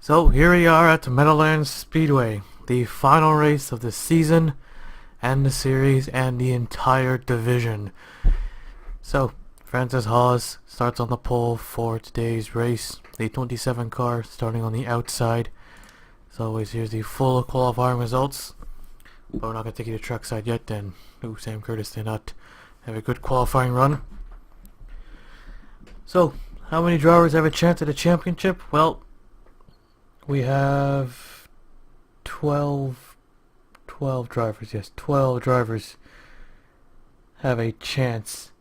So here we are at the Medowlands Speedway, the final race of the season and the series and the entire division. So Francis Hawes starts on the pole for today's race, the 27 car starting on the outside. As always, here's the full qualifying results, but we're not going to take you to trackside yet. Then Sam Curtis did not have a good qualifying run. So how many drivers have a chance at a championship? Well, we have 12 drivers, yes, 12 drivers have a chance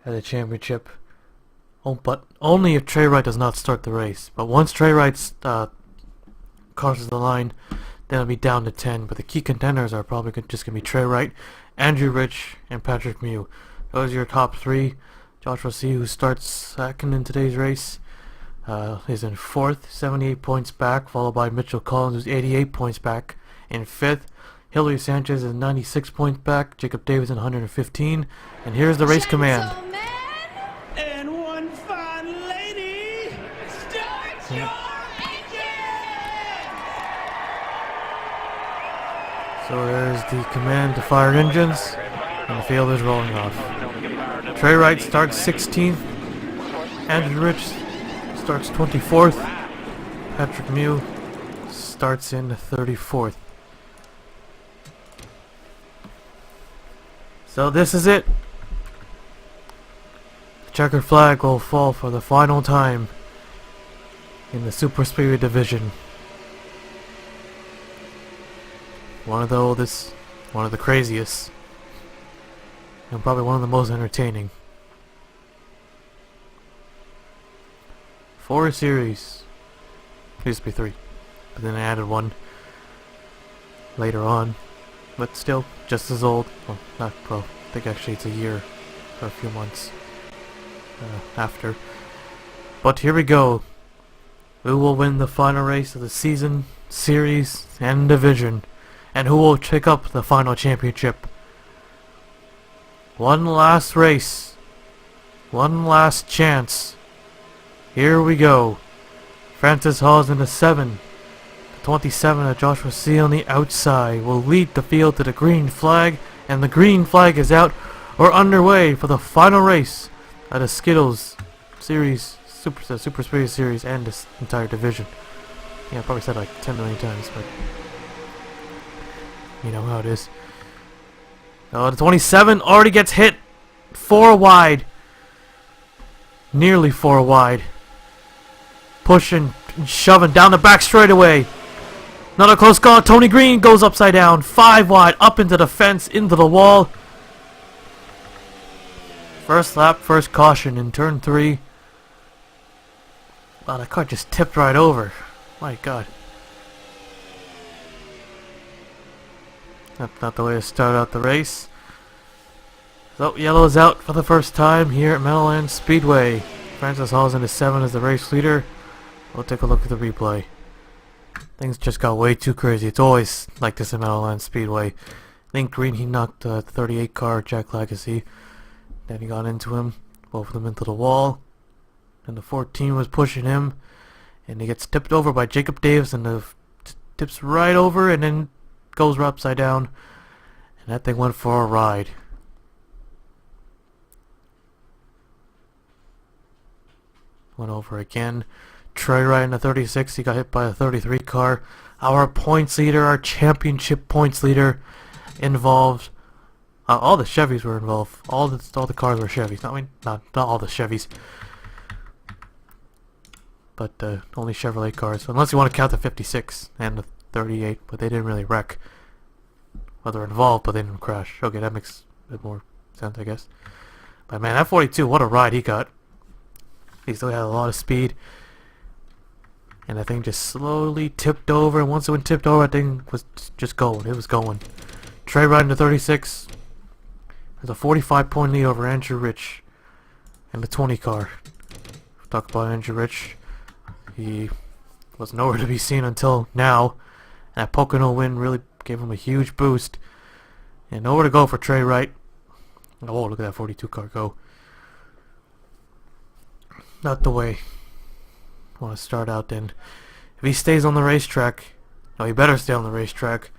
at a championship. Oh, but only if Trey Wright does not start the race. But once Trey Wright crosses the line, then it'll be down to 10. But the key contenders are probably just going to be Trey Wright, Andrew Rich, and Patrick Mew. Those are your top three. Joshua C., who starts second in today's race, is in fourth, 78 points back, followed by Mitchell Collins, who's 88 points back in fifth. Hillary Sanchez is 96 points back, Jacob Davis in 115, and here's the race command. And one fine lady, start your engine! So there's the command to fire engines, and the field is rolling off. Trey Wright starts 16th, Andrew Rich starts 24th, Patrick Mew starts in 34th. So this is it. The checkered flag will fall for the final time in the Superspeedway division. One of the oldest, one of the craziest, and probably one of the most entertaining. 4 series. It used to be 3, but then I added one later on. But still, just as old. Well, not well. I think actually it's a year or a few months after. But here we go. Who will win the final race of the season, series, and division? And who will pick up the final championship? One last race. One last chance. Here we go. Francis Hawes in the 7. The 27 of Joshua C. on the outside will lead the field to the green flag. And the green flag is out or underway for the final race of the Skittles series, Superspeedway series, and this entire division. Yeah, I probably said like 10 million times, but you know how it is. Oh, the 27 already gets hit 4 wide. Nearly 4 wide. Pushing and shoving down the back straightaway. Another close call. Tony Green goes upside down. 5 wide. Up into the fence. Into the wall. First lap. First caution in turn 3. Wow, that car just tipped right over. My God. That's not the way to start out the race. So, yellow is out for the first time here at Medowlands Speedway. Francis Hawes in the 7 as the race leader. We'll take a look at the replay. Things just got way too crazy. It's always like this in Medowlands Speedway. I think Green, he knocked the 38 car, Jack Legacy. Then he got into him. Both of them into the wall. And the 14 was pushing him. And he gets tipped over by Jacob Davis. And the tips right over and then goes right upside down. And that thing went for a ride. Went over again. Trey Wright in the 36, he got hit by a 33 car. Our points leader, our championship points leader, involved. All the Chevys were involved. All the cars were Chevys. Not all the Chevys, but only Chevrolet cars. Unless you want to count the 56 and the 38, but they didn't really wreck. Well, they're involved, but they didn't crash. Okay, that makes a bit more sense, I guess. But man, that 42, what a ride he got. He still had a lot of speed. And that thing just slowly tipped over. And once it went tipped over, that thing was just going. It was going. Trey Wright in the 36. There's a 45-point lead over Andrew Rich. And the 20 car. Talk about Andrew Rich. He was nowhere to be seen until now. And that Pocono win really gave him a huge boost. And nowhere to go for Trey Wright. Oh, look at that 42 car go. Not the way I want to start out then. If he stays on the racetrack, no, he better stay on the racetrack.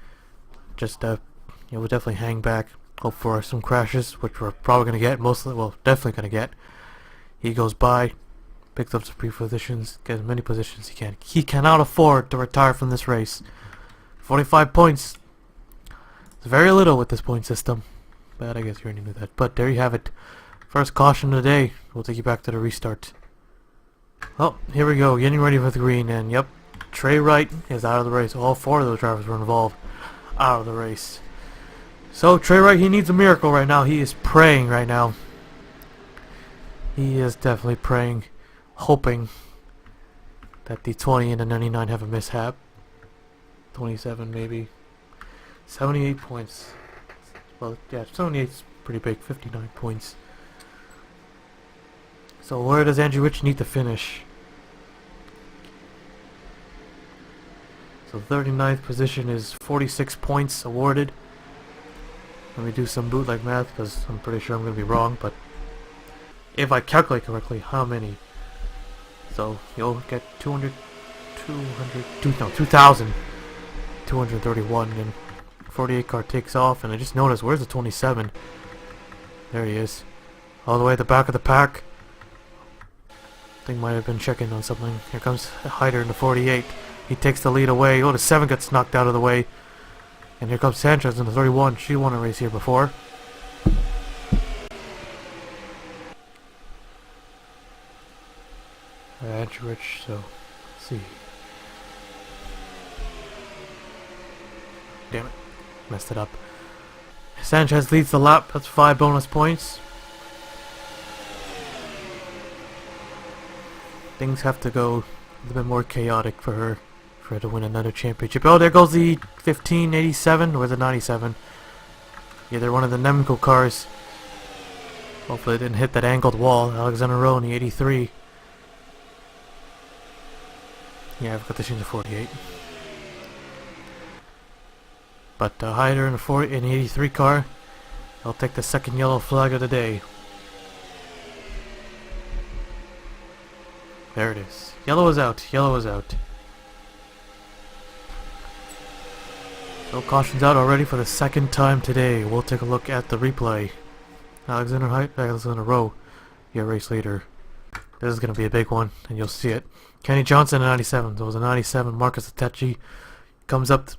Just we'll definitely hang back, hope for some crashes, which we're probably gonna get. Mostly, well, definitely gonna get. He goes by, picks up some positions, gets as many positions as he can. He cannot afford to retire from this race. 45 points. It's very little with this point system, but I guess you already knew that. But there you have it. First caution of the day. We'll take you back to the restart. Well, here we go, getting ready for the green, and yep, Trey Wright is out of the race. All 4 of those drivers were involved, out of the race. So Trey Wright, he needs a miracle right now. He is praying right now. He is definitely praying, hoping that the 20 and the 99 have a mishap. 27 maybe. 78 points. Well, yeah, 78 is pretty big. 59 points. So where does Andrew Rich need to finish? So 39th position is 46 points awarded. Let me do some bootleg math because I'm pretty sure I'm going to be wrong, but if I calculate correctly, how many? So you'll get 2,231, and 48 car takes off, and I just noticed, where's the 27? There he is. All the way at the back of the pack. Thing might have been checking on something. Here comes Hyder in the 48. He takes the lead away. Oh, the 7 gets knocked out of the way. And here comes Sanchez in the 31. She won a race here before. Andrew Rich, so let's see. Damn it. Messed it up. Sanchez leads the lap. That's 5 bonus points. Things have to go a little bit more chaotic for her to win another championship. Oh, there goes the 1587 or the 97. Yeah, they're one of the Nemco cars. Hopefully it didn't hit that angled wall. Alexander Rowe in the 83. Yeah, I've got this in the 48. But Hyder in the 83 car, I'll take the second yellow flag of the day. There it is. Yellow is out. Yellow is out. So caution's out already for the second time today. We'll take a look at the replay. Alexander Rowe, your race leader. This is going to be a big one, and you'll see it. Kenny Johnson in 97. So it was a 97. Marcus Atechi comes up,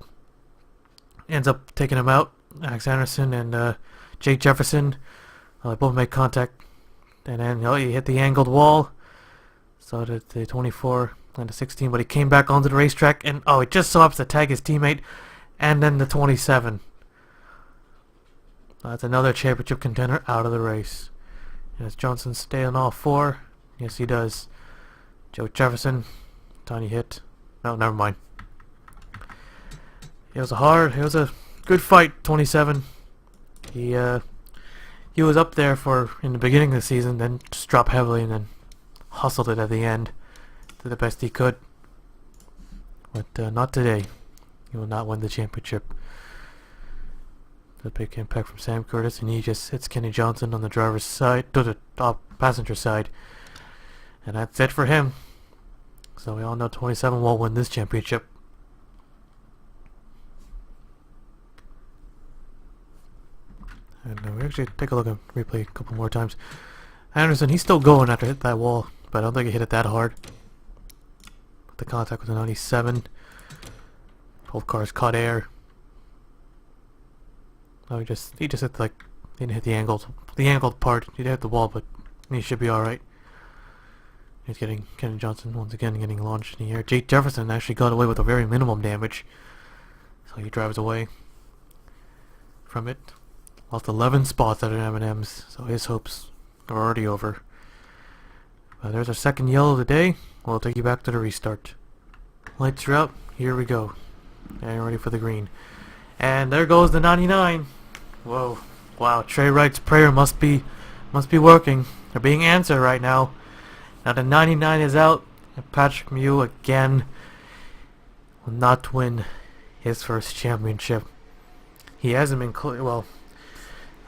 ends up taking him out. Alex Anderson and Jake Jefferson, both make contact, and then he hit the angled wall. So did the 24 and the 16, but he came back onto the racetrack, and he just so happens to tag his teammate, and then the 27. That's another championship contender out of the race. And as Johnson stay on all 4, yes he does. Joe Jefferson, tiny hit. No, never mind. It was a good fight. 27. He was up there in the beginning of the season, then just dropped heavily, and then hustled it at the end. Did the best he could. But not today. He will not win the championship. The big impact from Sam Curtis, and he just hits Kenny Johnson on the driver's side, to the passenger side. And that's it for him. So we all know 27 won't win this championship. And we actually take a look at replay a couple more times. Anderson, he's still going after hit that wall, but I don't think he hit it that hard. The contact with the 97. Both cars caught air. No, he just hit he didn't hit the angled part. He did hit the wall, but he should be all right. He's getting Kenny Johnson once again getting launched in the air. Jake Jefferson actually got away with a very minimum damage, so he drives away from it. Lost 11 spots out of M&M's, so his hopes are already over. There's our second yellow of the day. We'll take you back to the restart. Lights are out. Here we go. And ready for the green. And there goes the 99. Whoa. Wow. Trey Wright's prayer must be working. They're being answered right now. Now the 99 is out. And Patrick Mew again will not win his first championship. He hasn't been close. Well,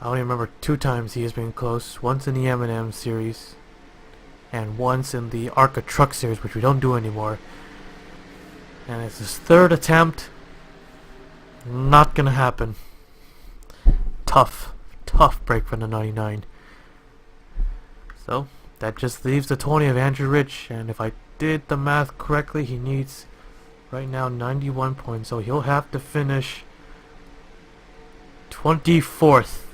I only remember 2 times he has been close. Once in the M&M series, and once in the ARCA Truck series, which we don't do anymore. And it's his third attempt. Not gonna happen. Tough break from the 99. So that just leaves the 20 of Andrew Rich, and if I did the math correctly, he needs right now 91 points, so he'll have to finish 24th.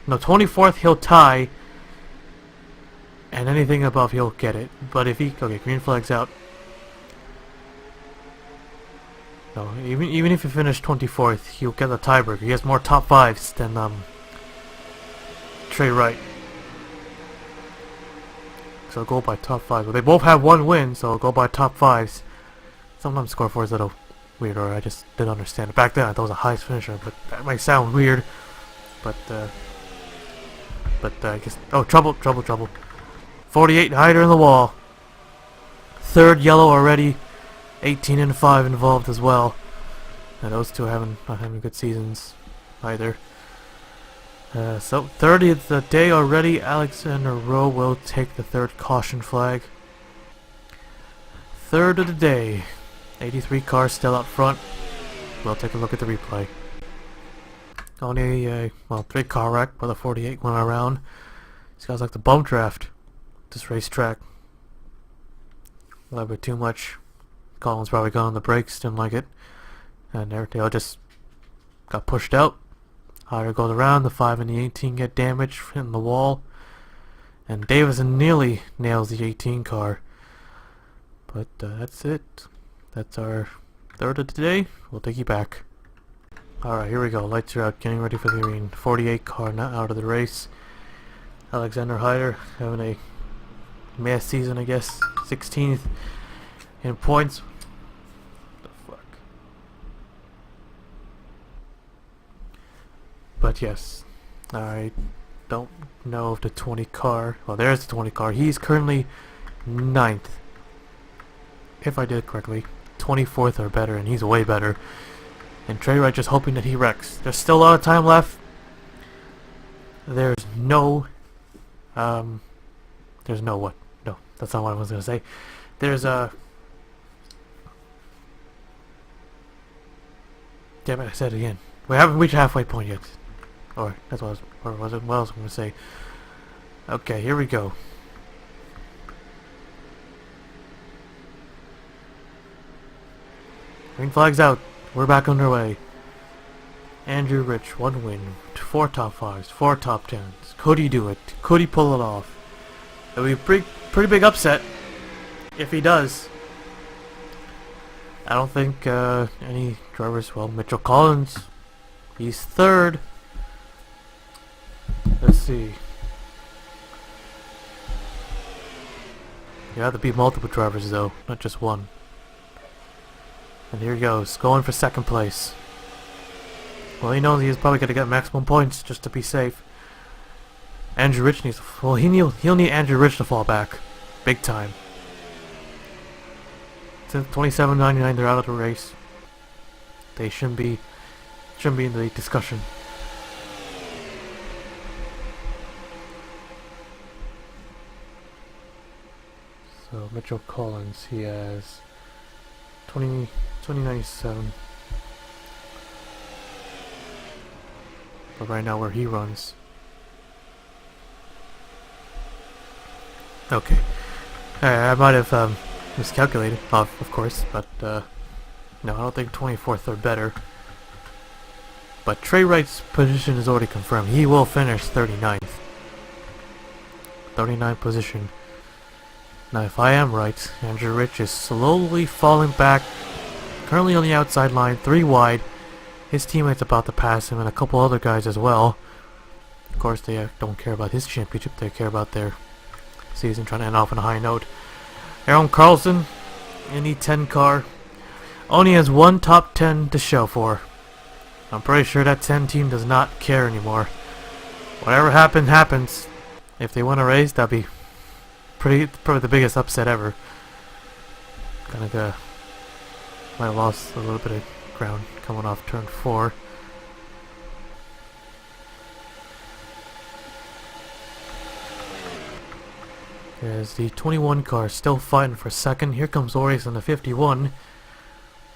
No, 24th he'll tie, and anything above he'll get it. But if he... Okay, green flag's out. No, even if he finished 24th, he'll get the tiebreaker. He has more top 5s than Trey Wright. So go by top 5. Well, they both have one win, so go by top 5s. Sometimes score 4 is a little weird, or I just didn't understand it. Back then I thought it was the highest finisher, but that might sound weird. But I guess... Oh, trouble. 48 hider in the wall. Third yellow already. 18 and 5 involved as well. And those two not having good seasons either. So 30th the day already. Alexander Rowe will take the third caution flag. Third of the day. 83 cars still up front. We'll take a look at the replay. Only a 3 car wreck, but the 48 went around. These guys like the bump draft. This racetrack. A little bit too much. Collins probably got on the brakes, didn't like it. And they all just got pushed out. Hyder goes around, the 5 and the 18 get damaged in the wall. And Davison nearly nails the 18 car. But that's it. That's our third of the day. We'll take you back. Alright, here we go. Lights are out, getting ready for the green. 48 car not out of the race. Alexander Hyder having a mess season, I guess. 16th in points. What the fuck? But yes, I don't know if the 20 car... Well, there's the 20 car. He's currently 9th. If I did correctly. 24th or better, and he's way better. And Trey Wright just hoping that he wrecks. There's still a lot of time left. There's no... There's no what? No, that's not what I was going to say. There's a... Damn it, I said it again. We haven't reached halfway point yet. Or, that's what I was... Or was it? What else was I going to say? Okay, here we go. Green flag's out. We're back underway. Andrew Rich, 1 win, 4 top 5s, 4 top 10s. Could he do it? Could he pull it off? It would be a pretty big upset if he does. I don't think any drivers... Well, Mitchell Collins, he's 3rd. Let's see. You have to beat multiple drivers though, not just one. And here he goes, going for 2nd place. Well, he knows he's probably going to get maximum points just to be safe. Andrew Rich needs... Well, he'll need Andrew Rich to fall back. Big time. Since 27.99 they're out of the race. They shouldn't be in the discussion. So, Mitchell Collins, he has 2097. But right now where he runs. Okay. I might have miscalculated, of course, but no, I don't think 24th or better. But Trey Wright's position is already confirmed. He will finish 39th. 39th position. Now if I am right, Andrew Rich is slowly falling back. Currently on the outside line, 3 wide. His teammates about to pass him and a couple other guys as well. Of course they don't care about his championship, they care about their season, trying to end off on a high note. Aaron Carlson in the 10 car only has 1 top 10 to show for. I'm pretty sure that 10 team does not care anymore. Whatever happens. If they win a race, that'd be probably the biggest upset ever. Kinda might have lost a little bit of ground coming off turn 4. There's the 21 car still fighting for 2nd. Here comes Orius in the 51.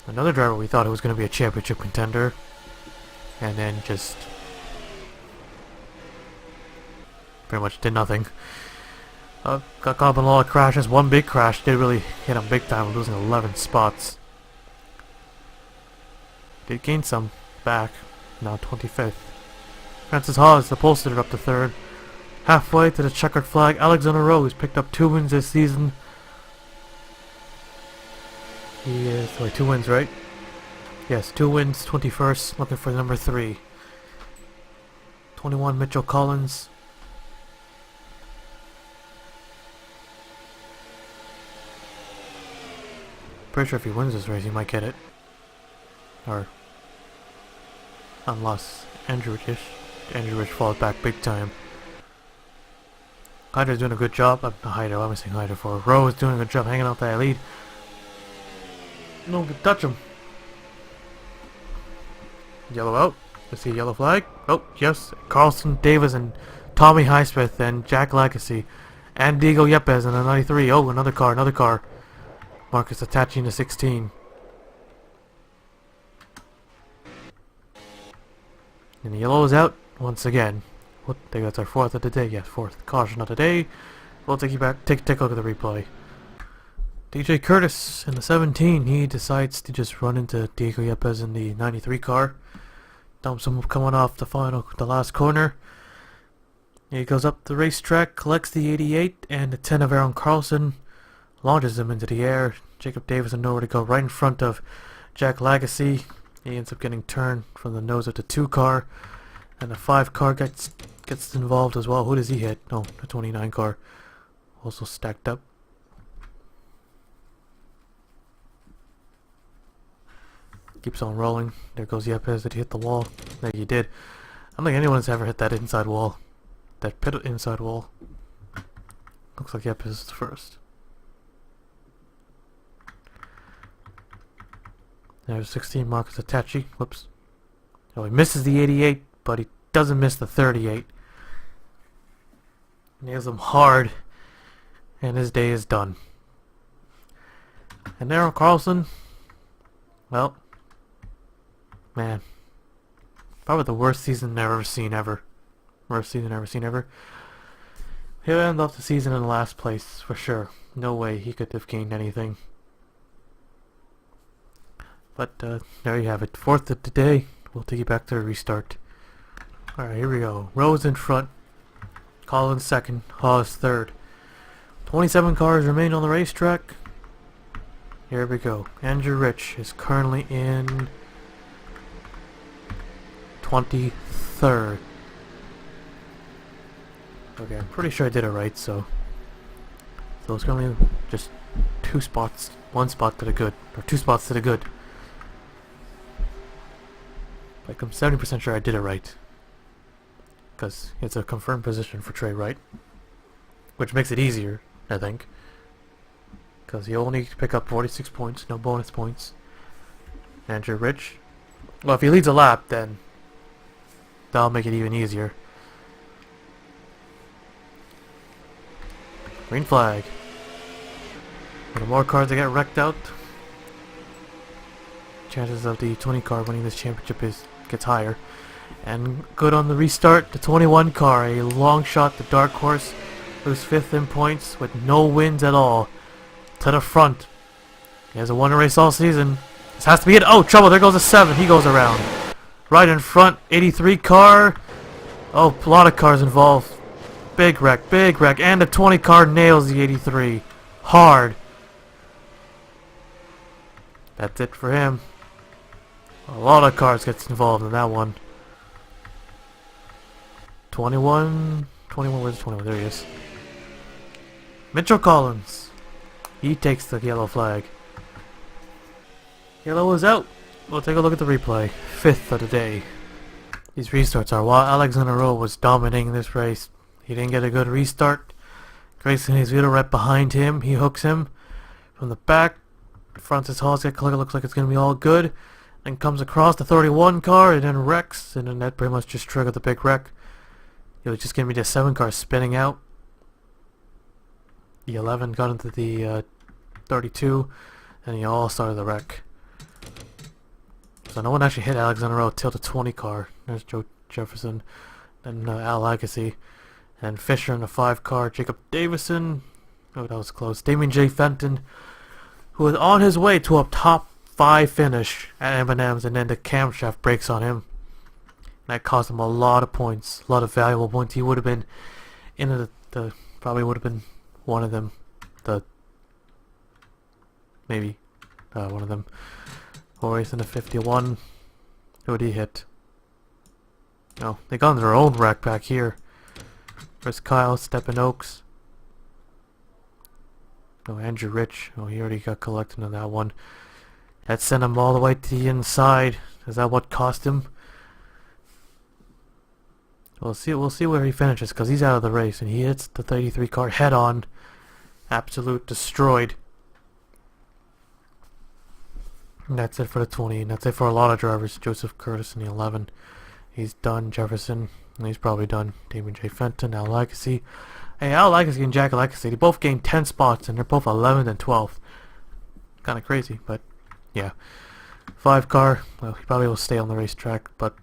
Another driver we thought it was going to be a championship contender, and then just pretty much did nothing. Got caught up in a lot of crashes. One big crash did really hit him big time, losing 11 spots. Did gain some back, now 25th. Francis Hawes, the pollster, up to 3rd. Halfway to the checkered flag, Alexander Rose picked up 2 wins this season. He is, wait, 2 wins, right? Yes, 2 wins, 21st, looking for number 3. 21, Mitchell Collins. Pretty sure if he wins this race, he might get it. Or, unless Andrew Rich falls back big time. Hyder's doing a good job. Not Hyder, what am I saying Hyder for? Rose doing a good job hanging out that lead. No one can touch him. Yellow out. Let's see a yellow flag. Oh, yes. Carlson Davis and Tommy Highsmith and Jack Legacy. And Diego Yepes in the 93. Oh, another car. Marcus attaching to 16. And the yellow is out once again. I think that's our 4th of the day. Yes, 4th. Caution of the day. We'll take you back. Take a look at the replay. DJ Curtis in the 17. He decides to just run into Diego Yepes in the 93 car. Dumps him coming off the last corner. He goes up the racetrack, collects the 88 and the 10 of Aaron Carlson, launches him into the air. Jacob Davis had nowhere to go, right in front of Jack Legacy. He ends up getting turned from the nose of the 2 car, and the 5 car gets involved as well. Who does he hit? No, the 29 car also stacked up. Keeps on rolling. There goes Yepes. Did he hit the wall? There he did. I don't think anyone's ever hit that inside wall. That pit inside wall. Looks like Yepes is the first. There's 16, Marcus Attachi. Whoops. Oh, he misses the 88, but he doesn't miss the 38. Nails him hard, and his day is done. And Aaron Carlson, well, man, probably the worst season I've ever seen ever. Worst season I've ever seen ever. He'll end off the season in last place for sure. No way he could have gained anything. But there you have it. 4th of the day. We'll take you back to the restart. Alright, here we go. Rose in front. Collins 2nd. Hawes 3rd. 27 cars remain on the racetrack. Here we go. Andrew Rich is currently in 23rd. Okay, I'm pretty sure I did it right, so it's currently just 2 spots. 1 spot to the good. Or 2 spots to the good. Like, I'm 70% sure I did it right. Because it's a confirmed position for Trey Wright. Which makes it easier, I think. Because you only pick up 46 points, no bonus points. Andrew Rich. Well, if he leads a lap, then that'll make it even easier. Green flag. The more cars that get wrecked out, chances of the 20 car winning this championship gets higher. And good on the restart, the 21 car, a long shot, the dark horse, who's 5th in points with no wins at all, to the front. He hasn't won a race all season. This has to be it. Oh, trouble, there goes a 7. He goes around. Right in front, 83 car. Oh, a lot of cars involved. Big wreck, and the 20 car nails the 83. Hard. That's it for him. A lot of cars gets involved in that one. 21, where's the 21? There he is. Mitchell Collins. He takes the yellow flag. Yellow is out. We'll take a look at the replay. 5th of the day. These restarts are while Alexander Rowe was dominating this race. He didn't get a good restart. Grayson Hezvito right behind him. He hooks him from the back. Francis Hawes get collected. Looks like it's going to be all good. And comes across the 31 car and then wrecks. And then that pretty much just triggered the big wreck. It was just going to be the 7 car spinning out. The 11 got into the 32. And he all started the wreck. So no one actually hit Alex in a row till the 20 car. There's Joe Jefferson, then Al Legacy, and Fisher in the 5 car. Jacob Davison. Oh, that was close. Damien J. Fenton, who was on his way to a top 5 finish at M&M's, and then the camshaft breaks on him. That cost him a lot of points, a lot of valuable points. He would have been in the probably would have been one of them, maybe one of them. Or he's in the 51. Who would he hit? No, they got their own rack back here. There's Kyle Steppen Oaks. No, Andrew Rich. Oh, he already got collected on that one. That sent him all the way to the inside. Is that what cost him? We'll see where he finishes, because he's out of the race, and he hits the 33 car head on. Absolute destroyed. And that's it for the 20, and that's it for a lot of drivers. Joseph Curtis in the 11. He's done. Jefferson, and he's probably done. Damien J. Fenton, Al Legacy. Hey, Al Legacy and Jack Legacy, they both gained 10 spots, and they're both 11th and 12th. Kind of crazy, but yeah. 5 car, well, he probably will stay on the racetrack, but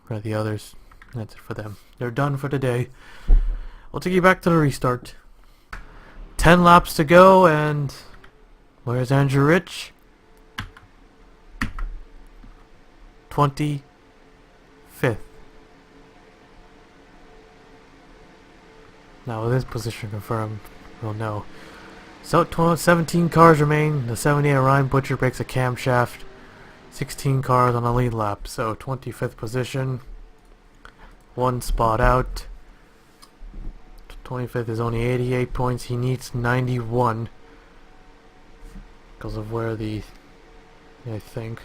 for the others, that's it for them. They're done for the day. We'll take you back to the restart. 10 laps to go, and where's Andrew Rich? 25th. Now with his position confirmed, we'll know. So 17 cars remain. The 78 Ryan Butcher breaks a camshaft. 16 cars on the lead lap. So 25th position. 1 spot out. 25th is only 88 points. He needs 91 because of where I think.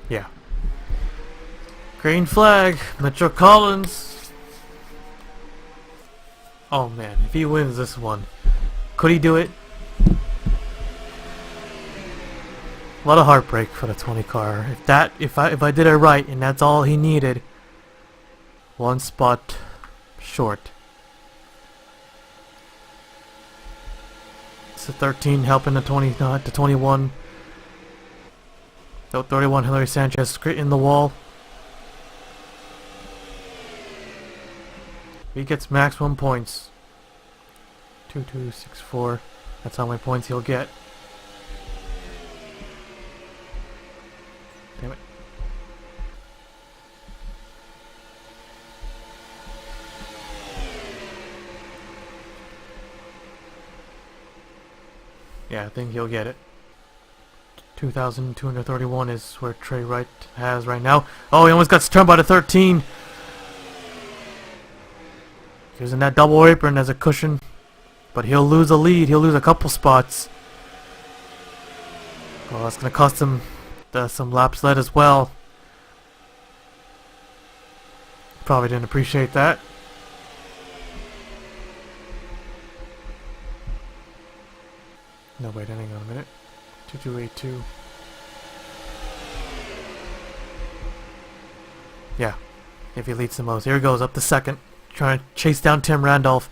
Yeah. Green flag, Mitchell Collins. Oh man, if he wins this one, could he do it? A lot of heartbreak for the 20 car. If I did it right and that's all he needed, 1 spot short. It's the 13 helping the 20, not the 21. So 31 Hilary Sanchez in the wall. He gets maximum points. 2264. That's how many points he'll get. Damn it. Yeah, I think he'll get it. 2,231 is where Trey Wright has right now. Oh, he almost got turned by the 13. Using that double apron as a cushion. But he'll lose a lead. He'll lose a couple spots. Well, that's going to cost him some laps led as well. Probably didn't appreciate that. No, wait, hang on a minute. 2282. Yeah, if he leads the most. Here he goes, up to second. Trying to chase down Tim Randolph.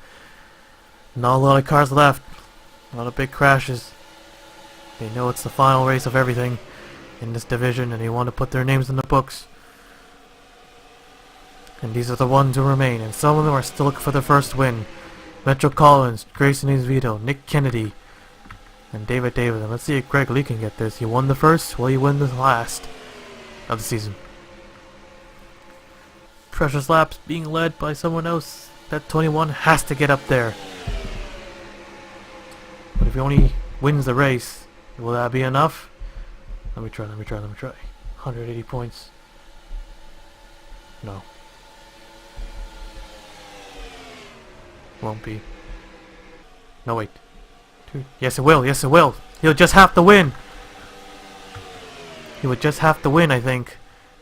Not a lot of cars left. A lot of big crashes. They know it's the final race of everything in this division, and they want to put their names in the books. And these are the ones who remain, and some of them are still looking for their first win. Metro Collins, Grayson Vito, Nick Kennedy, and David Davidson. Let's see if Greg Lee can get this. He won the first. Will he win the last of the season? Precious laps being led by someone else. That 21 has to get up there. But if he only wins the race, will that be enough? Let me try. 180 points. No. Won't be. No, wait. Yes, it will. Yes, it will. He'll just have to win. He would just have to win, I think.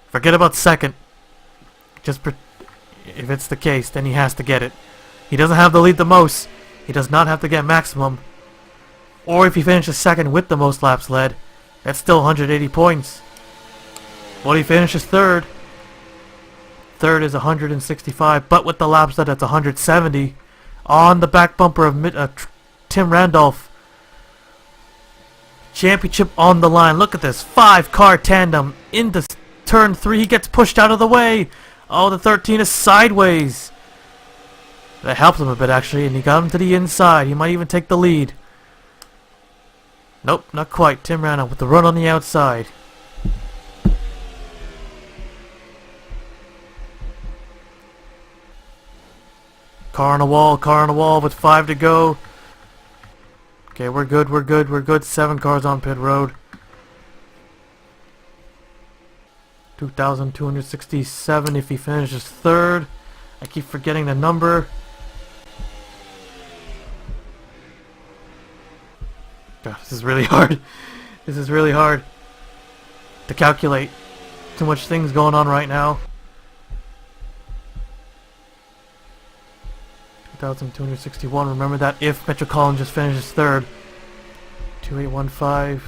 Forget about second. If it's the case, then he has to get it. He doesn't have to lead the most. He does not have to get maximum. Or if he finishes second with the most laps led, that's still 180 points. What if he finishes third? Third is 165, but with the laps led, that's 170. On the back bumper of Tim Randolph. Championship on the line. Look at this 5-car tandem into turn 3. He gets pushed out of the way. Oh, the 13 is sideways. That helped him a bit actually, and he got him to the inside. He might even take the lead. Nope, not quite. Tim Randolph with the run on the outside. Car on the wall with 5 to go. Okay, we're good. 7 cars on pit road. 2,267 if he finishes 3rd. I keep forgetting the number. God, this is really hard. This is really hard to calculate. Too much things going on right now. 2,261. Remember that if Metro Collins just finishes 3rd. 2815.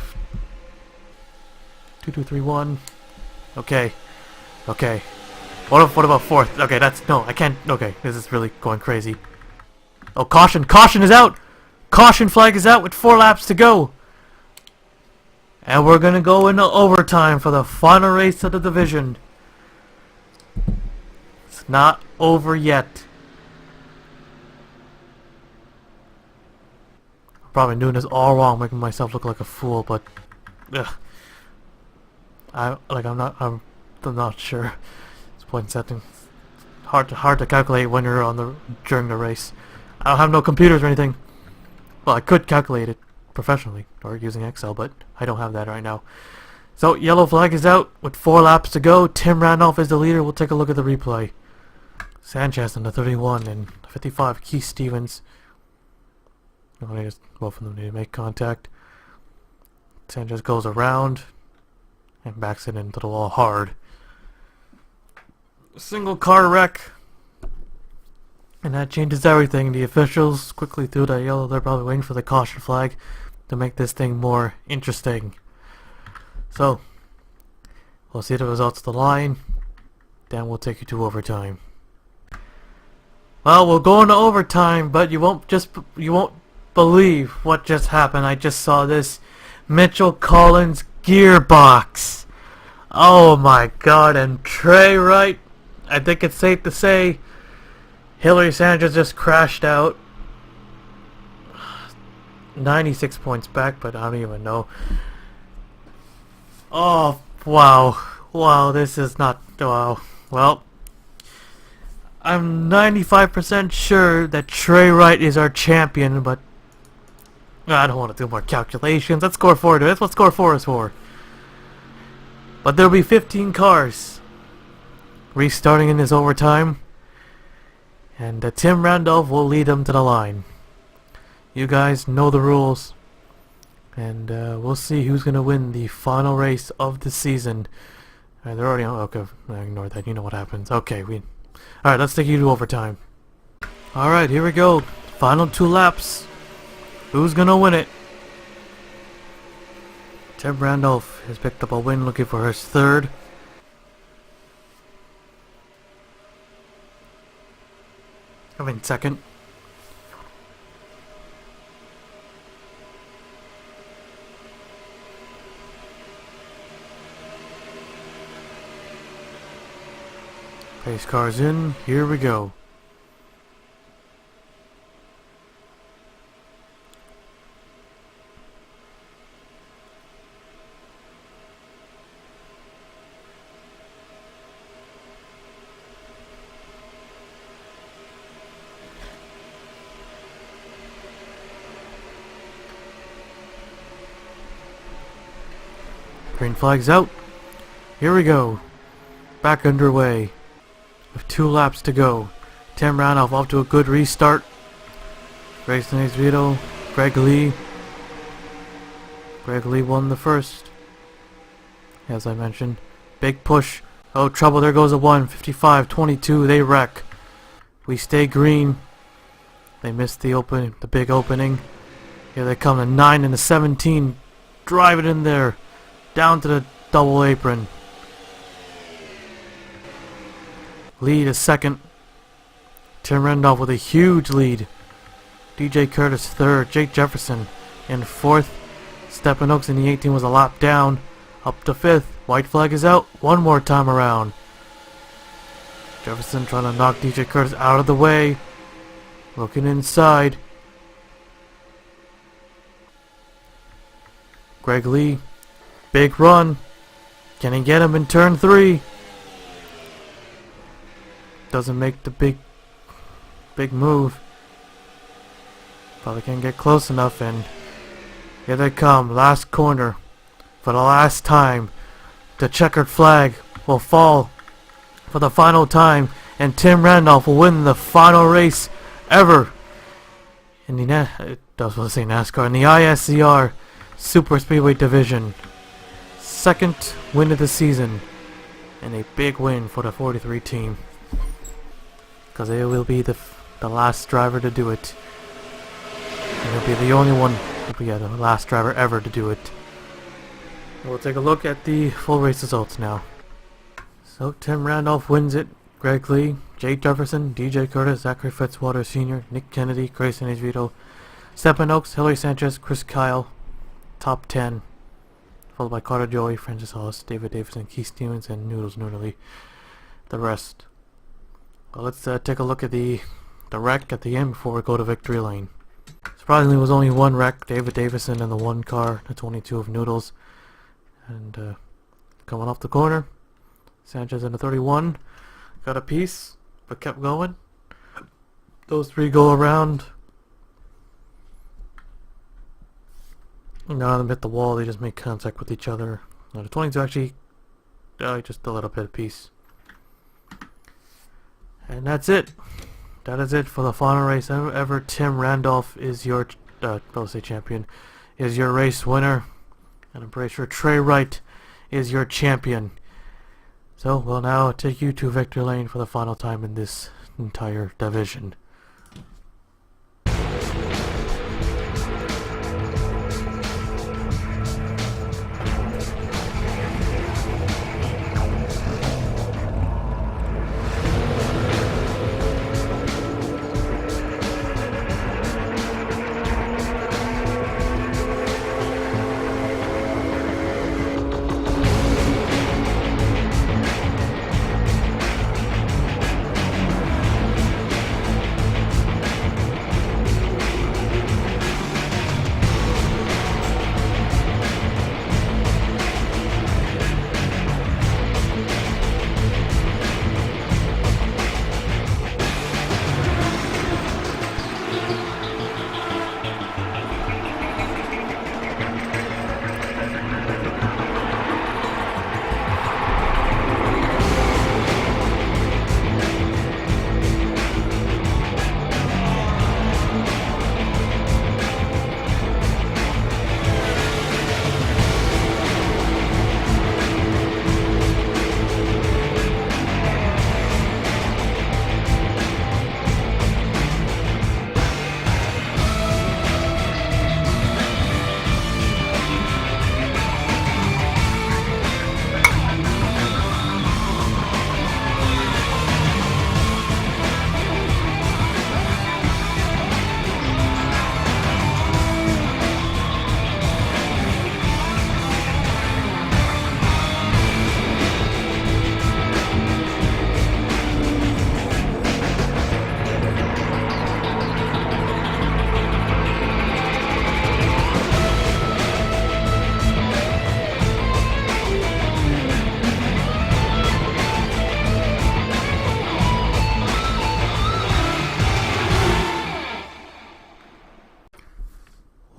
2231. Okay. Okay. What about 4th? Okay, that's no, I can't. Okay, this is really going crazy. Oh, caution! Caution is out! Caution flag is out with 4 laps to go. And we're gonna go into overtime for the final race of the division. It's not over yet. I'm probably doing this all wrong, making myself look like a fool, but ugh. I'm not sure. It's point setting. Hard to calculate when you're during the race. I don't have no computers or anything. Well, I could calculate it professionally or using Excel, but I don't have that right now. So yellow flag is out with 4 laps to go. Tim Randolph is the leader. We'll take a look at the replay. Sanchez in the 31 and 55. Keith Stevens. Both of them need to make contact. Sanchez goes around and backs it into the wall hard. Single car wreck. And that changes everything. The officials quickly threw the yellow. They're probably waiting for the caution flag to make this thing more interesting. So, we'll see the results of the line. Then we'll take you to overtime. Well, we'll go into overtime, but you won't believe what just happened. I just saw this Mitchell Collins gearbox. Oh my god, and Trey Wright, I think it's safe to say Hillary Sanchez just crashed out. 96 points back, but I don't even know. Oh, wow. Wow, this is not... Wow. Well, I'm 95% sure that Trey Wright is our champion, but I don't want to do more calculations. Let's score 4. That's what score 4 is for. But there'll be 15 cars restarting in this overtime. And Tim Randolph will lead them to the line. You guys know the rules. And we'll see who's going to win the final race of the season. They're already on. Okay, ignore that. You know what happens. Okay, Alright, let's take you to overtime. Alright, here we go. Final 2 laps. Who's going to win it? Tim Randolph has picked up a win, looking for his 3rd. I mean 2nd. Pace cars in. Here we go. Green flag's out. Here we go. Back underway. With 2 laps to go. Tim Randolph off to a good restart. Grayson Vito. Greg Lee. Greg Lee won the first. As I mentioned. Big push. Oh, trouble. There goes a 1. 55-22. They wreck. We stay green. They missed the big opening. Here they come. The 9 and the 17. Drive it in there. Down to the double apron. Lead is 2nd. Tim Randolph with a huge lead. DJ Curtis third. Jake Jefferson in fourth. Stephen in the 18 was a lap down. Up to fifth. White flag is out. One more time around. Jefferson trying to knock DJ Curtis out of the way. Looking inside. Greg Lee. Big run. Can he get him in turn 3? Doesn't make the big move. Probably can't get close enough, and here they come. Last corner. For the last time, the checkered flag will fall for the final time, and Tim Randolph will win the final race ever in the NASCAR, in the ISCR Superspeedway division. Second win of the season, and a big win for the 43 team, because they will be the last driver to do it. And he'll be the only one, the last driver ever to do it. We'll take a look at the full race results now. So Tim Randolph wins it. Greg Lee, Jake Jefferson, DJ Curtis, Zachary Fitzwater Sr., Nick Kennedy, Grayson Esvito, Stephen Oaks, Hilary Sanchez, Chris Kyle, top 10. Followed by Carter Joey, Francis Hollis, David Davidson, Keith Stevens, and Noodles Noodly. The rest. Well, let's take a look at the wreck at the end before we go to victory lane. Surprisingly, it was only one wreck. David Davison in the one car, the 22 of Noodles. And coming off the corner, Sanchez in the 31 got a piece, but kept going. Those three go around. None of them hit the wall. They just make contact with each other. The 22 actually just a little bit of piece. And that's it. That is it for the final race ever. Tim Randolph is your champion, is your race winner. And I'm pretty sure Trey Wright is your champion. So we'll now take you to victory lane for the final time in this entire division.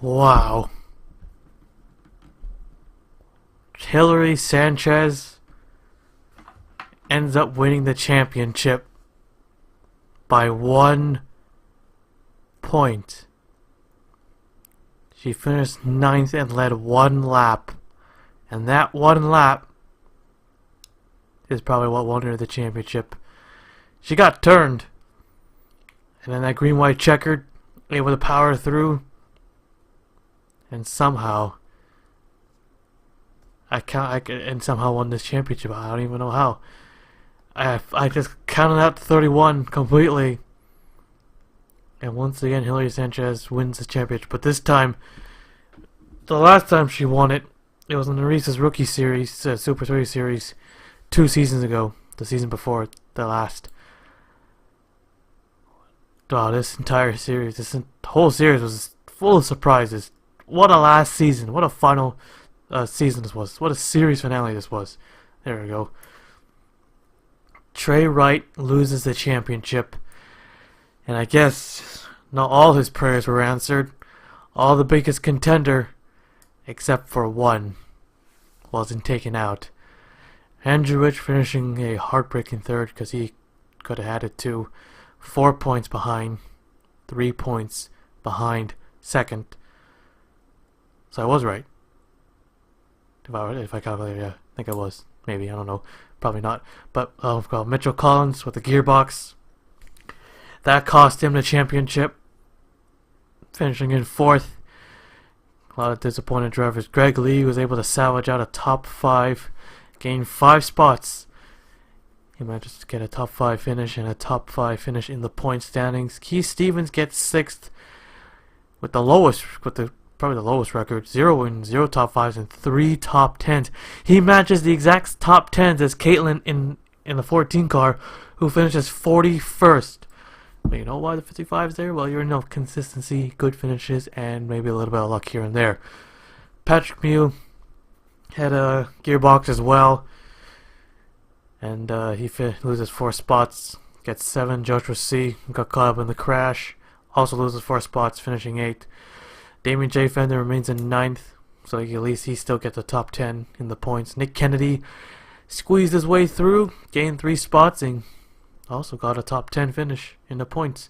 Wow. Hilary Sanchez ends up winning the championship by 1 point. She finished 9th and led 1 lap. And that 1 lap is probably what won her the championship. She got turned. And then that green-white checkered, able to power through. And somehow, somehow won this championship. I don't even know how. I just counted out to 31 completely, And once again, Hilary Sanchez wins the championship. But this time, the last time she won it, it was in the Reese's Rookie Series, Super 3 Series, 2 seasons ago. The season before, the last. Wow, this entire series, whole series was full of surprises. What a last season. What a final season this was. What a series finale this was. There we go. Trey Wright loses the championship. And I guess not all his prayers were answered. All the biggest contender, except for one, wasn't taken out. Andrew Rich finishing a heartbreaking third because he could have had it too. 4 points behind. 3 points behind second. So I was right. If I calculated, yeah, I think I was. Maybe, I don't know. Probably not. But I've got Mitchell Collins with the gearbox. That cost him the championship. Finishing in 4th. A lot of disappointed drivers. Greg Lee was able to salvage out a top 5. Gained 5 spots. He managed to get a top 5 finish and a top 5 finish in the point standings. Keith Stevens gets 6th with probably the lowest record. 0 wins, 0 top 5s, and 3 top 10s. He matches the exact top 10s as Caitlin in the 14 car, who finishes 41st. But you know why the 55's there? Well, you're enough consistency, good finishes, and maybe a little bit of luck here and there. Patrick Mew had a gearbox as well, and he loses 4 spots, gets 7. Joshua C. got caught up in the crash, also loses 4 spots, finishing 8th. Damien J. Fender remains in 9th, so at least he still gets the top 10 in the points. Nick Kennedy squeezed his way through, gained 3 spots, and also got a top 10 finish in the points.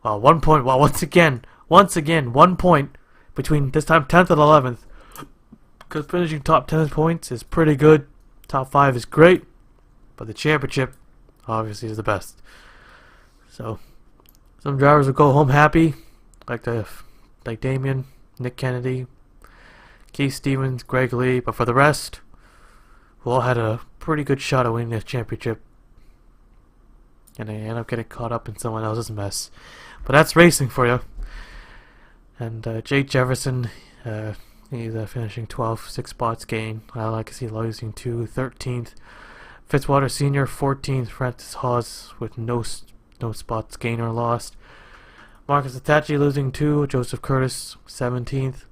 Well, 1 point. Well, once again, 1 point between this time 10th and 11th. Because finishing top 10 points is pretty good. Top 5 is great, but the championship obviously is the best. So some drivers will go home happy, like Damien, Nick Kennedy, Keith Stevens, Greg Lee. But for the rest, who all had a pretty good shot at winning this championship, and they end up getting caught up in someone else's mess. But that's racing for you. And Jake Jefferson, he's finishing 12th, 6 spots gain. I like to see losing to 13th. Fitzwater Sr. 14th. Francis Hawes with no spots gained or lost. Marcus Itachi losing 2. Joseph Curtis 17th.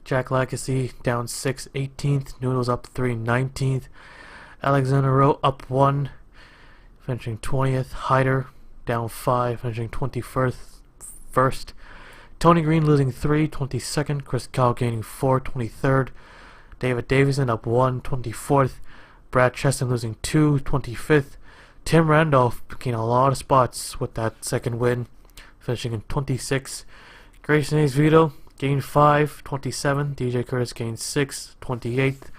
Jack Legacy down 6, 18th. Noodles up 3, 19th. Alexander Rowe up 1, finishing 20th. Hyder down 5, finishing 21st. Tony Green losing 3, 22nd. Chris Kyle gaining 4, 23rd. David Davison up 1, 24th. Brad Cheston losing 2, 25th. Tim Randolph gained a lot of spots with that second win, finishing in 26th. Grayson Hayes Vito gained 5, 27th. DJ Curtis gained 6, 28th.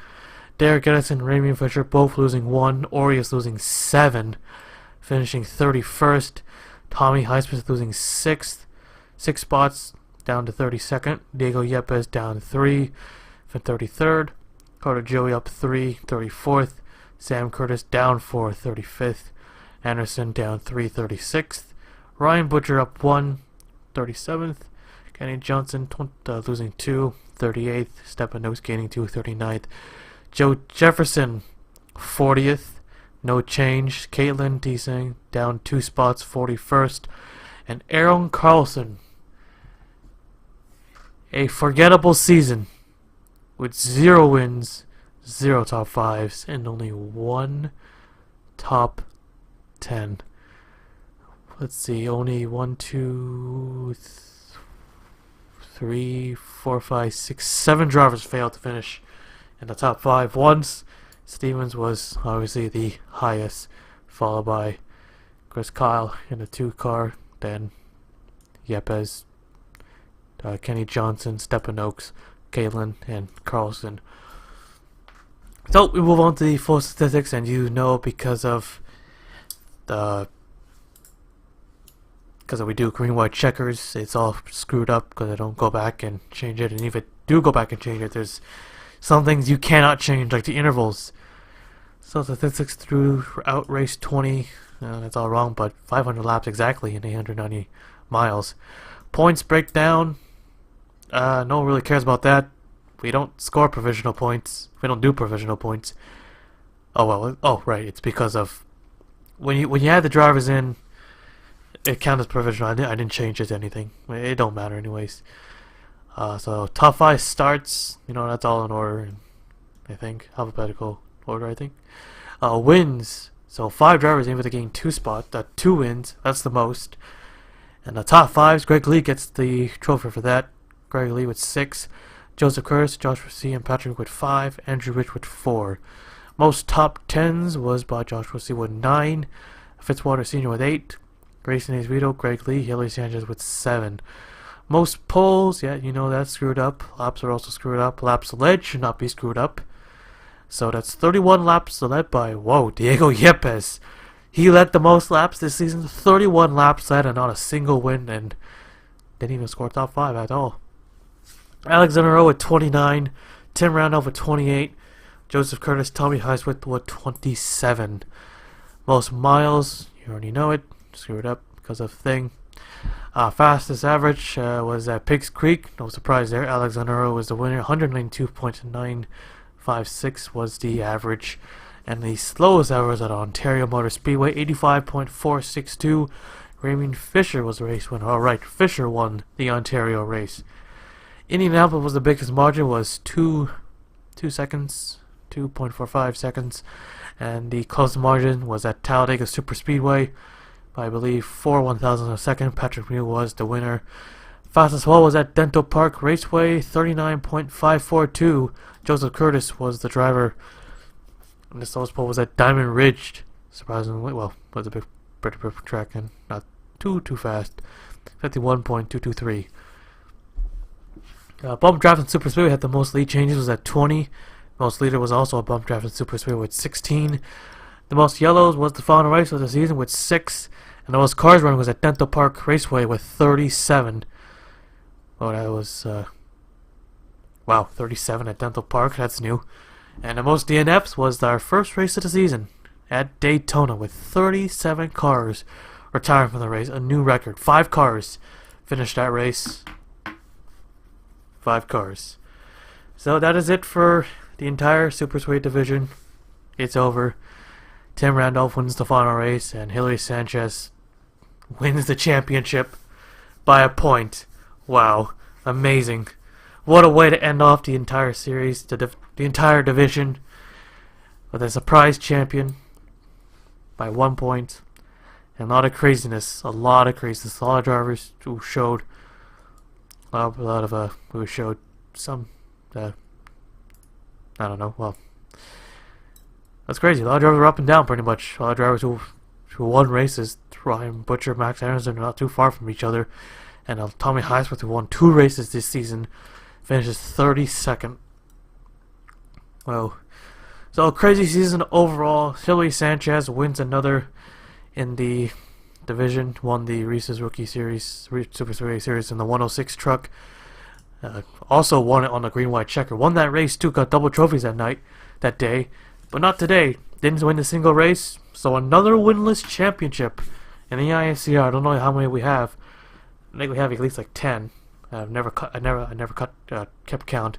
Derek Edison and Ramian Fisher both losing 1. Orius losing 7, finishing 31st. Tommy Highsmith losing 6th. 6 spots down to 32nd. Diego Yepes down 3 for 33rd. Carter Joey up 3, 34th. Sam Curtis down 4, 35th. Anderson down 3, 36th. Ryan Butcher up 1, 37th. Kenny Johnson losing 2, 38th. Stepanos gaining 2, 39th. Joe Jefferson 40th. No change. Caitlin Teesing down 2 spots, 41st. And Aaron Carlson, a forgettable season with 0 wins, 0 top 5s, and only 1 top 10. Let's see, only 1, 2, 3, 4, 5, 6, 7 drivers failed to finish in the top 5 once. Stevens was obviously the highest, followed by Chris Kyle in the 2 car, then Yepes, Kenny Johnson, Stepanokes, Caitlin, and Carlson. So we move on to the full statistics, and because we do green white checkers, it's all screwed up because I don't go back and change it. And if I do go back and change it, there's some things you cannot change, like the intervals. So statistics throughout race 20, that's all wrong, but 500 laps exactly in 890 miles. Points breakdown. No one really cares about that. We don't score provisional points. We don't do provisional points. Oh well. Oh right. It's because of when you add the drivers in, it counts as provisional. I didn't change it to anything. It don't matter anyways. So top 5 starts. You know, that's all in order. I think alphabetical order. I think. Wins. So 5 drivers able to gain 2 spots. 2 wins. That's the most. And the top 5s. Greg Lee gets the trophy for that. Greg Lee with 6. Joseph Curtis, Joshua C. and Patrick with 5. Andrew Rich with 4. Most top 10s was by Joshua C. with 9. Fitzwater Sr. with 8. Grayson Hayes Vito, Greg Lee, Hillary Sanchez with 7. Most poles, yeah, you know that's screwed up. Laps are also screwed up. Laps led should not be screwed up. So that's 31 laps led by, whoa, Diego Yepes. He led the most laps this season. 31 laps led and not a single win, and didn't even score top 5 at all. Alexander O with 29. Tim Randolph with 28. Joseph Curtis, Tommy Highsworth with 27. Most miles, you already know it. Screwed up because of thing. Fastest average was at Pigs Creek. No surprise there. Alexander O was the winner. 192.956 was the average. And the slowest average at Ontario Motor Speedway, 85.462. Raymond Fisher was the race winner. Alright, Fisher won the Ontario race. Indianapolis was the biggest margin, was 2 seconds, 2.45 seconds. And the closest margin was at Talladega Superspeedway by, I believe, 4/1000 of a second. Patrick Mule was the winner. Fastest hole was at Dental Park Raceway, 39.542. Joseph Curtis was the driver. And the slowest pole was at Diamond Ridge. Surprisingly, well, was a pretty perfect track and not too fast. 51.223. Bump draft and Super Speedway had the most lead changes, was at 20. Most leader was also a bump draft and Super Speedway with 16. The most yellows was the final race of the season with 6. And the most cars run was at Dental Park Raceway with 37. Oh, that was, wow, 37 at Dental Park, that's new. And the most DNFs was our first race of the season at Daytona with 37 cars retiring from the race, a new record. 5 cars finished that race. 5 cars. So that is it for the entire Super Speedway division. It's over. Tim Randolph wins the final race, and Hillary Sanchez wins the championship by a point. Wow, amazing. What a way to end off the entire series, the entire division, with a surprise champion by 1 point. And a lot of craziness, a lot of drivers who showed who showed some, I don't know, well, that's crazy. A lot of drivers were up and down pretty much. A lot of drivers who won races. Ryan Butcher, Max Anderson are not too far from each other. And Tommy Highsworth, who won 2 races this season, finishes 32nd. Well, so a crazy season overall. Hillary Sanchez wins another in the division. Won the Reese's Rookie Series, Super Speedway Series in the 106 truck. Also won it on the green white checker. Won that race too. Got double trophies that day. But not today. Didn't win a single race. So another winless championship in the ISCR. I don't know how many we have. I think we have at least like 10. I never kept count.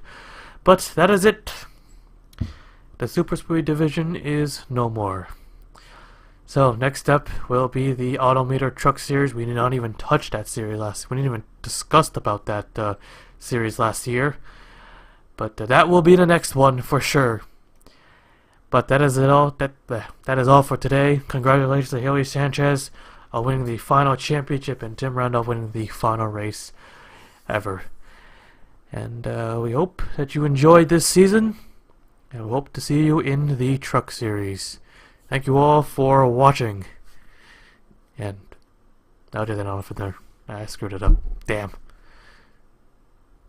But that is it. The Super Speedway division is no more. So next up will be the Autometer Truck Series. We did not even touch that series we didn't even discuss about that series last year. But that will be the next one for sure. But that is it all. That is all for today. Congratulations to Hillary Sanchez on winning the final championship and Tim Randolph winning the final race ever. And we hope that you enjoyed this season, and we hope to see you in the Truck Series. Thank you all for watching. And I'll do that on for there. I screwed it up. Damn.